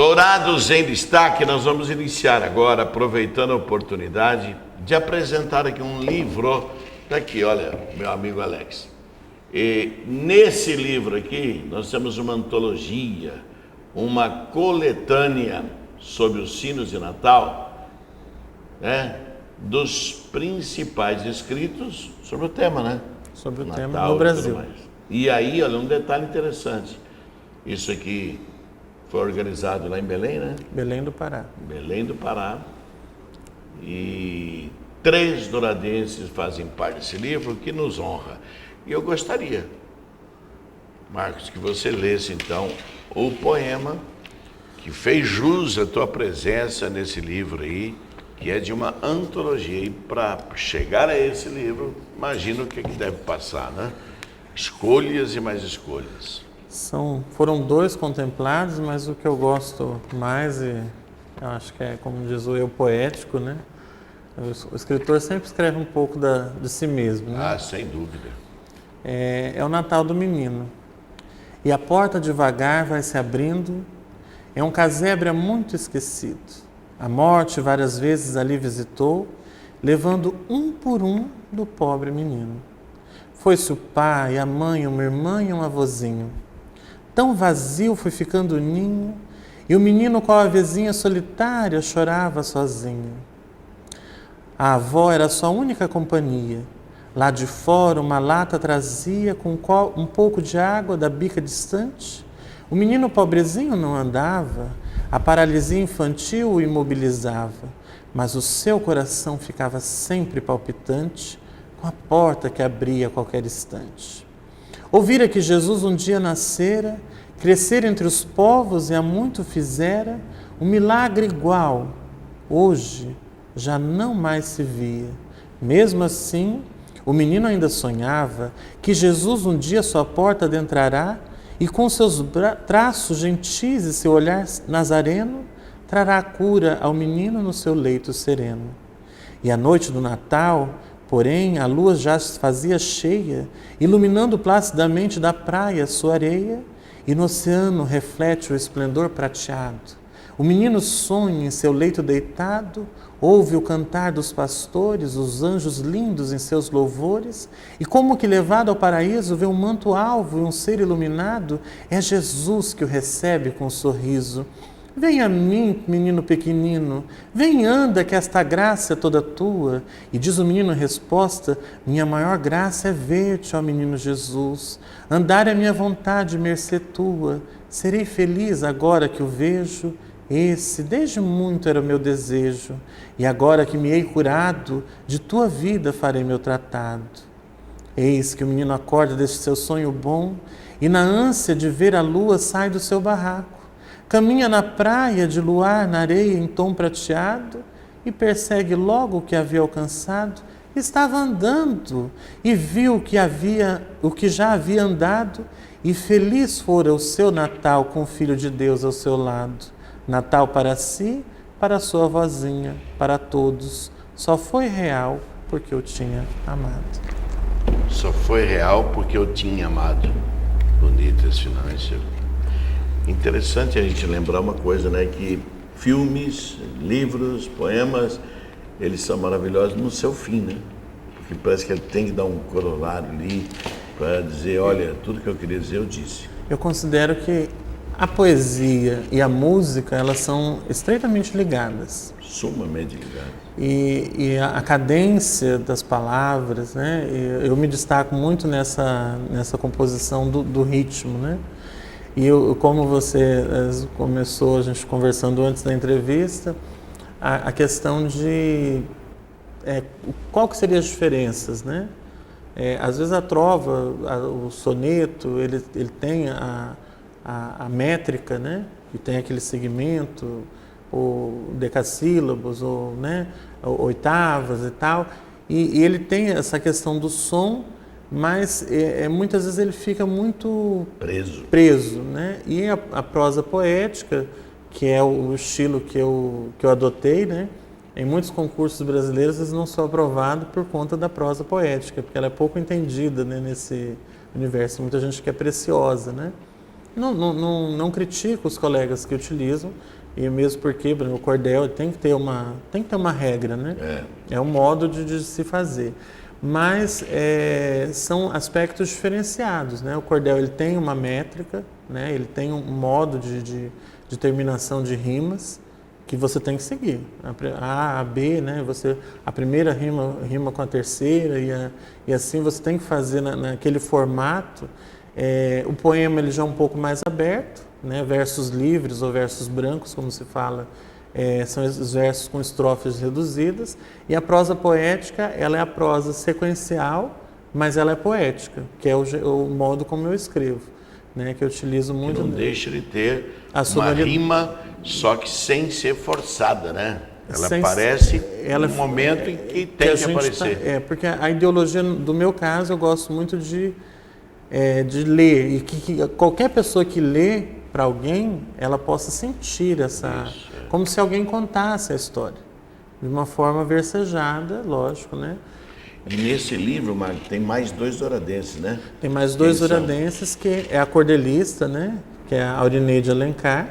Dourados em Destaque, nós vamos iniciar agora, aproveitando a oportunidade de apresentar aqui um livro. Está aqui, olha, meu amigo Alex. E nesse livro aqui, nós temos uma antologia, uma coletânea sobre os sinos de Natal, né, dos principais escritos sobre o tema, né? Sobre o Natal, tema no Brasil. E aí, olha, um detalhe interessante. Isso aqui foi organizado lá em Belém, né? Belém do Pará. Belém do Pará. E 3 douradenses fazem parte desse livro, que nos honra. E eu gostaria, Marcos, que você lesse então o poema que fez jus à tua presença nesse livro aí, que é de uma antologia. E para chegar a esse livro, imagina o que deve passar, né? Escolhas e mais escolhas. Foram 2 contemplados, mas o que eu gosto mais, e eu acho que é, como diz o eu poético, né? O escritor sempre escreve um pouco de si mesmo, né? Ah, sem dúvida. É o Natal do menino. E a porta devagar vai se abrindo, é um casebre muito esquecido. A morte várias vezes ali visitou, levando um por um do pobre menino. Foi-se o pai, a mãe, uma irmã e um avôzinho. Tão vazio foi ficando o ninho, e o menino com a avezinha solitária chorava sozinho. A avó era sua única companhia. Lá de fora uma lata trazia com um pouco de água da bica distante. O menino pobrezinho não andava, a paralisia infantil o imobilizava, mas o seu coração ficava sempre palpitante com a porta que abria a qualquer instante. Ouvira que Jesus um dia nascera, crescer entre os povos e há muito fizera, um milagre igual, hoje já não mais se via. Mesmo assim, o menino ainda sonhava que Jesus um dia sua porta adentrará e com seus traços gentis e seu olhar nazareno, trará a cura ao menino no seu leito sereno. E a noite do Natal, porém, a lua já se fazia cheia, iluminando placidamente da praia sua areia, e no oceano reflete o esplendor prateado. O menino sonha em seu leito deitado, ouve o cantar dos pastores, os anjos lindos em seus louvores, e como que levado ao paraíso, vê um manto alvo e um ser iluminado, é Jesus que o recebe com um sorriso. Vem a mim, menino pequenino, vem anda que esta graça é toda tua. E diz o menino em resposta, minha maior graça é ver-te, ó menino Jesus. Andar é minha vontade, mercê tua. Serei feliz agora que o vejo. Esse, desde muito, era o meu desejo. E agora que me hei curado, de tua vida farei meu tratado. Eis que o menino acorda deste seu sonho bom e na ânsia de ver a lua sai do seu barraco. Caminha na praia de luar, na areia em tom prateado e persegue logo o que havia alcançado. Estava andando e viu o que já havia andado e feliz fora o seu Natal com o Filho de Deus ao seu lado. Natal para si, para sua vozinha, para todos. Só foi real porque eu tinha amado. Só foi real porque eu tinha amado. Bonito esse final, hein, Silvio? Interessante a gente lembrar uma coisa, né? Que filmes, livros, poemas, eles são maravilhosos no seu fim, né? Porque parece que ele tem que dar um corolário ali para dizer, olha, tudo que eu queria dizer eu disse. Eu considero que a poesia e a música, elas são estreitamente ligadas. Sumamente ligadas. E a cadência das palavras, né? Eu me destaco muito nessa composição do ritmo, né? E como você começou, a gente conversando antes da entrevista, a questão de qual que seriam as diferenças, né? Às vezes a trova, o soneto, ele tem a métrica, né? E tem aquele segmento, ou decassílabos, ou, né? Oitavas e tal, e ele tem essa questão do som, mas muitas vezes ele fica muito preso, né? E a prosa poética, que é o estilo que eu adotei, né? Em muitos concursos brasileiros eles não são aprovados por conta da prosa poética, porque ela é pouco entendida, né, nesse universo. Muita gente que é preciosa, né? Não critico os colegas que utilizam, e mesmo porque o cordel tem que ter uma regra, né? É um modo de se fazer. Mas são aspectos diferenciados, né? O cordel ele tem uma métrica, né? Ele tem um modo de terminação de rimas que você tem que seguir. A B, né? A primeira rima com a terceira e assim você tem que fazer naquele formato. O poema ele já é um pouco mais aberto, né? Versos livres ou versos brancos, como se fala, são os versos com estrofes reduzidas. E a prosa poética, ela é a prosa sequencial, mas ela é poética, que é o modo como eu escrevo, né? Que eu utilizo muito. Que não deixa de ter uma rima, só que sem ser forçada, né? Ela aparece no momento em que tem que aparecer. Porque a ideologia, do meu caso, eu gosto muito de ler, e que qualquer pessoa que lê para alguém, ela possa sentir como se alguém contasse a história, de uma forma versejada, lógico, né? E nesse livro, Marco, tem mais 2 douradenses, né? Tem mais 2 douradenses, que é a cordelista, né? Que é a Aurineide Alencar.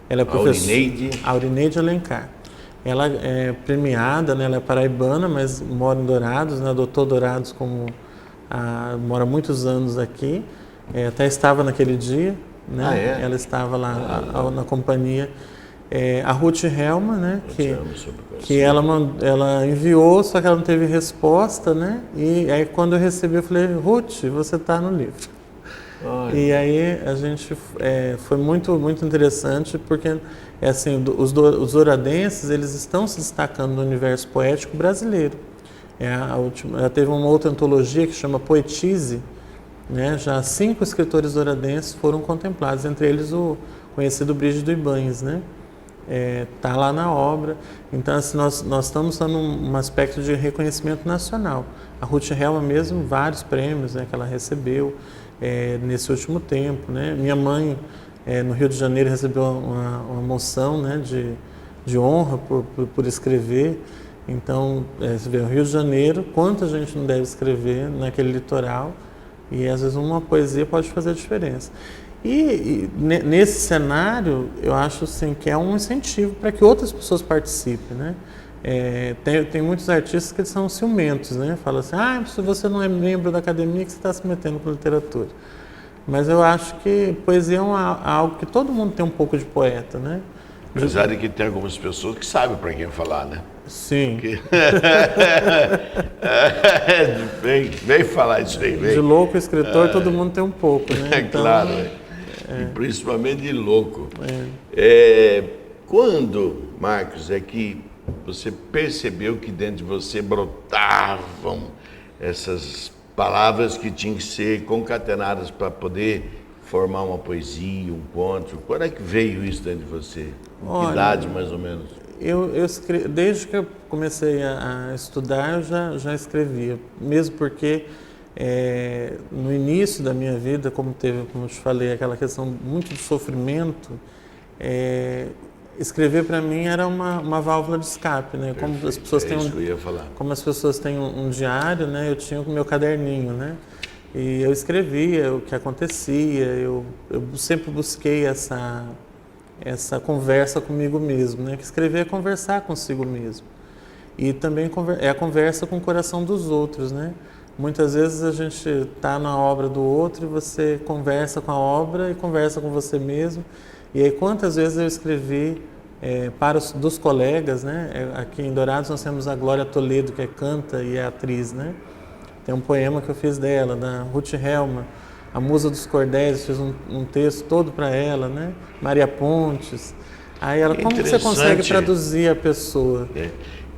Ela é professora. Aurineide Alencar. Ela é premiada, né? Ela é paraibana, mas mora em Dourados, né? Adotou Dourados mora muitos anos aqui. Até estava naquele dia, né? Ela estava lá na companhia. A Ruth Helma, né? Que ela enviou, só que ela não teve resposta, né? E aí quando eu recebi, eu falei: Ruth, você está no livro. Olha. E aí a gente foi muito, muito interessante, porque assim, os douradenses, eles estão se destacando no universo poético brasileiro. Já teve uma outra antologia que chama Poetise, né? Já 5 escritores douradenses foram contemplados, entre eles o conhecido Brígido Ibáñez, né? Tá lá na obra. Então, assim, nós estamos dando um aspecto de reconhecimento nacional. A Ruth Helma mesmo, vários prêmios, né, que ela recebeu nesse último tempo, né? Minha mãe, no Rio de Janeiro, recebeu uma moção, né, de honra por escrever. Então, você vê, o Rio de Janeiro, quanta gente não deve escrever naquele litoral, e às vezes uma poesia pode fazer a diferença. E nesse cenário, eu acho assim, que é um incentivo para que outras pessoas participem, né? Tem muitos artistas que são ciumentos, né? Falam assim: se você não é membro da academia, que você está se metendo com literatura. Mas eu acho que poesia é algo que todo mundo tem um pouco de poeta, né? Apesar de que tem algumas pessoas que sabem para quem falar, né? Sim. Vem falar isso aí, vem. De louco escritor, todo mundo tem um pouco, né? Então, claro, e principalmente de louco. Quando, Marcos, é que você percebeu que dentro de você brotavam essas palavras que tinham que ser concatenadas para poder formar uma poesia, um conto? Quando é que veio isso dentro de você? Que idade, mais ou menos? Desde que eu comecei a estudar, eu já escrevia. Mesmo porque no início da minha vida, como eu te falei, aquela questão muito de sofrimento, escrever para mim era uma válvula de escape, né? Como as pessoas têm como as pessoas têm um diário, né? Eu tinha o meu caderninho, né? E eu escrevia o que acontecia. Eu sempre busquei essa conversa comigo mesmo, né? Que escrever é conversar consigo mesmo. E também é a conversa com o coração dos outros, né? Muitas vezes a gente está na obra do outro e você conversa com a obra e conversa com você mesmo. E aí quantas vezes eu escrevi dos colegas, né? Aqui em Dourados nós temos a Glória Toledo, que canta e é atriz, né? Tem um poema que eu fiz dela, da Ruth Helma, a musa dos cordéis, fiz um texto todo para ela, né? Maria Pontes. Aí ela, como você consegue traduzir a pessoa?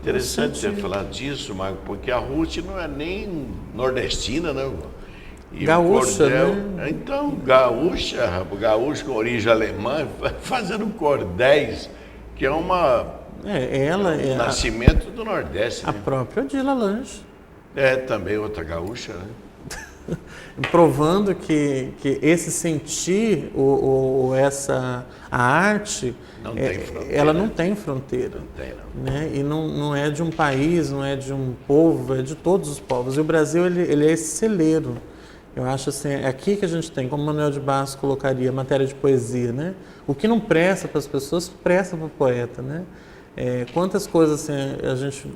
Interessante você falar disso, Marco, porque a Ruth não é nem nordestina, né? E gaúcha, cordel, né? Então, gaúcho com origem alemã, fazendo cordéis, que é um nascimento do Nordeste. A própria Odila Lange. Também outra gaúcha, né? Provando que esse sentir, a arte, ela não tem fronteira. Não tem, não. Né? E não é de um país, não é de um povo, é de todos os povos. E o Brasil, ele é esse celeiro. Eu acho assim, é aqui que a gente tem, como Manuel de Barros colocaria, matéria de poesia, né? O que não presta para as pessoas, presta para o poeta, né? Quantas coisas assim,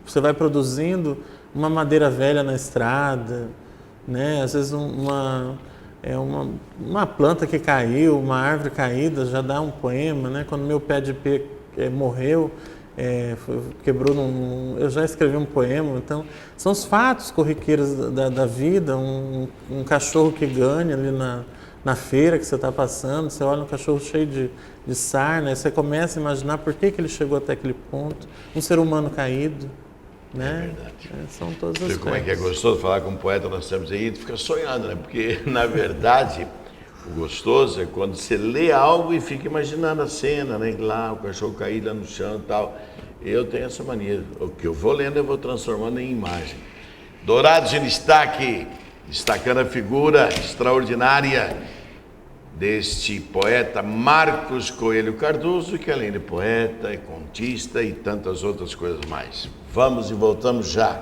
você vai produzindo uma madeira velha na estrada, né? Às vezes uma planta que caiu, uma árvore caída já dá um poema, né? Quando meu pé de ipê morreu, quebrou eu já escrevi um poema. Então são os fatos corriqueiros da vida. Um cachorro que ganha ali na feira que você está passando, você olha um cachorro cheio de sarna, você começa a imaginar por que ele chegou até aquele ponto. Um ser humano caído, né? É verdade. São todas as coisas. Como é que é gostoso falar com um poeta, nós temos aí, tu fica sonhando, né? Porque na verdade o gostoso é quando você lê algo e fica imaginando a cena, né? Lá, o cachorro caído lá no chão e tal. Eu tenho essa mania. O que eu vou lendo, eu vou transformando em imagem. Dourados em destaque, destacando a figura extraordinária deste poeta Marcos Coelho Cardoso, que além de poeta, é contista e tantas outras coisas mais. Vamos e voltamos já.